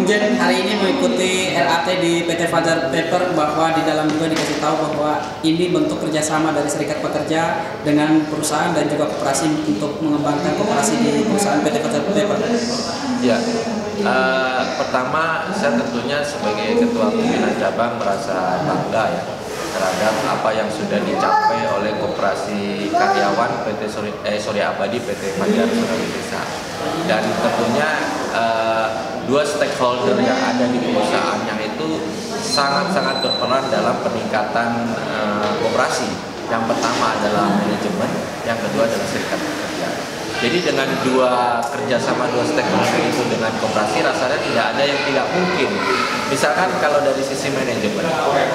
Bung Jen hari ini mengikuti RAT di PT Fajar Paper, bahwa di dalam juga dikasih tahu bahwa ini bentuk kerjasama dari serikat pekerja dengan perusahaan dan juga koperasi untuk mengembangkan koperasi di perusahaan PT Fajar Paper. Ya, pertama saya tentunya sebagai ketua pimpinan cabang merasa bangga ya terhadap apa yang sudah dicapai oleh koperasi karyawan PT Surya Abadi PT Fajar Surabaya. Dan tentunya dua stakeholder yang ada di perusahaan yang itu sangat-sangat berperan dalam peningkatan koperasi. Yang pertama adalah manajemen, yang kedua adalah serikat pekerja. Jadi dengan kerjasama dua stakeholder itu dengan koperasi, rasanya tidak ada yang tidak mungkin. Misalkan kalau dari sisi manajemen,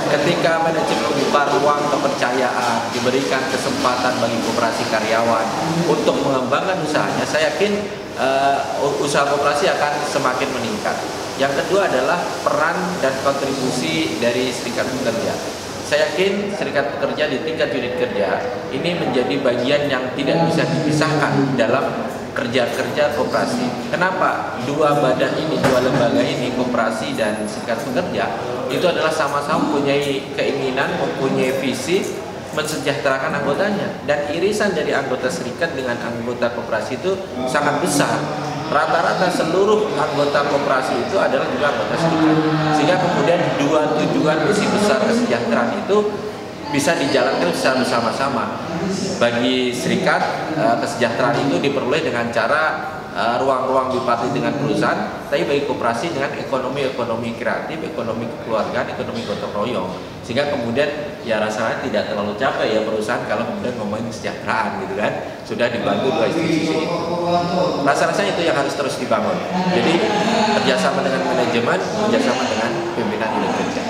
ketika manajemen membuka ruang kepercayaan, diberikan kesempatan bagi koperasi karyawan untuk mengembangkan usahanya, saya yakin usaha koperasi akan semakin meningkat. Yang kedua adalah peran dan kontribusi dari serikat pekerja. Saya yakin serikat pekerja di tingkat unit kerja ini menjadi bagian yang tidak bisa dipisahkan dalam kerja-kerja koperasi. Kenapa? Dua badan ini, dua lembaga ini, koperasi dan serikat pekerja, itu adalah sama-sama mempunyai keinginan, mempunyai visi mensejahterakan anggotanya, dan irisan dari anggota serikat dengan anggota koperasi itu sangat besar. Rata-rata seluruh anggota koperasi itu adalah juga anggota serikat, sehingga kemudian dua tujuan misi besar kesejahteraan itu bisa dijalankan secara bersama-sama. Bagi serikat, kesejahteraan itu diperoleh dengan cara ruang-ruang bipartit dengan perusahaan, tapi bagi koperasi dengan ekonomi kreatif, ekonomi kekeluargaan, ekonomi gotong royong, sehingga kemudian ya rasanya tidak terlalu capek ya perusahaan kalau kemudian ngomongin kesejahteraan gitu kan, sudah dibantu dua institusi itu. Rasanya itu yang harus terus dibangun. Jadi kerjasama dengan manajemen, kerjasama dengan pimpinan unit kerja.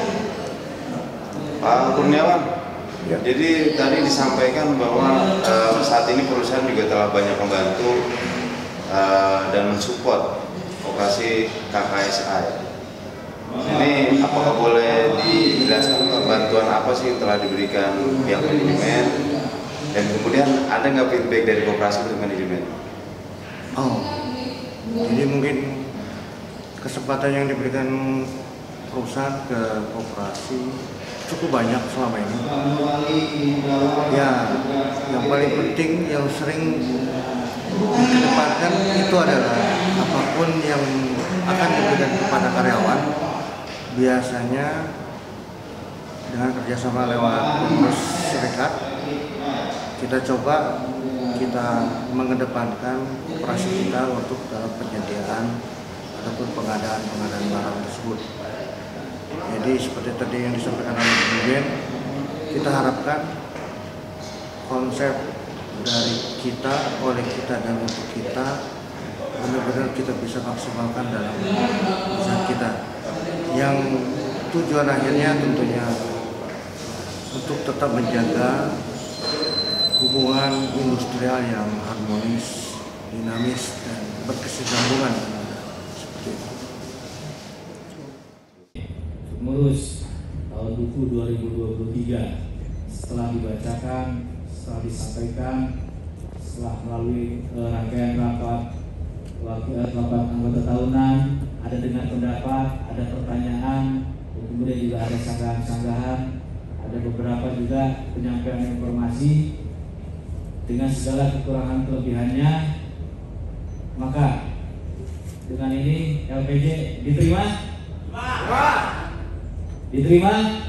Pak Kurniawan, ya. Jadi tadi disampaikan bahwa saat ini perusahaan juga telah banyak membantu dan mensupport koperasi KKSA. Ini apakah boleh dijelaskan bantuan apa sih yang telah diberikan pihak manajemen, dan kemudian ada nggak feedback dari koperasi untuk manajemen? Jadi mungkin kesempatan yang diberikan perusahaan ke koperasi cukup banyak selama ini. Ya, yang paling penting, yang sering dikedepankan itu adalah apapun yang akan diberikan kepada karyawan, biasanya dengan kerjasama lewat pengurus serikat, kita coba mengedepankan operasi kita untuk dalam penyediaan ataupun pengadaan barang tersebut. Jadi seperti tadi yang disampaikan oleh Bung Jen, kita harapkan konsep dari kita, oleh kita, dan untuk kita benar-benar kita bisa maksimalkan dalam usaha kita, yang tujuan akhirnya tentunya untuk tetap menjaga hubungan industrial yang harmonis, dinamis, dan berkesinambungan. Seperti itu. Mengurus tahun buku 2023 setelah dibacakan, setelah disampaikan, setelah melalui rangkaian rapat anggota tahunan, ada dengar pendapat, ada pertanyaan, kemudian juga ada sanggahan-sanggahan, ada beberapa juga penyampaian informasi. Dengan segala kekurangan kelebihannya, maka dengan ini LPJ diterima? Diterima?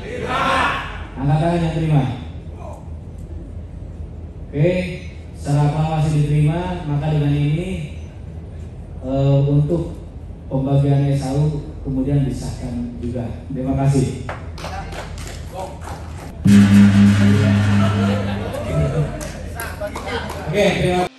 Angkat tangan yang terima. Oke, secara aklamasi diterima, maka dengan ini untuk pembagian SAU kemudian disahkan juga. Terima kasih. Oke, terima kasih.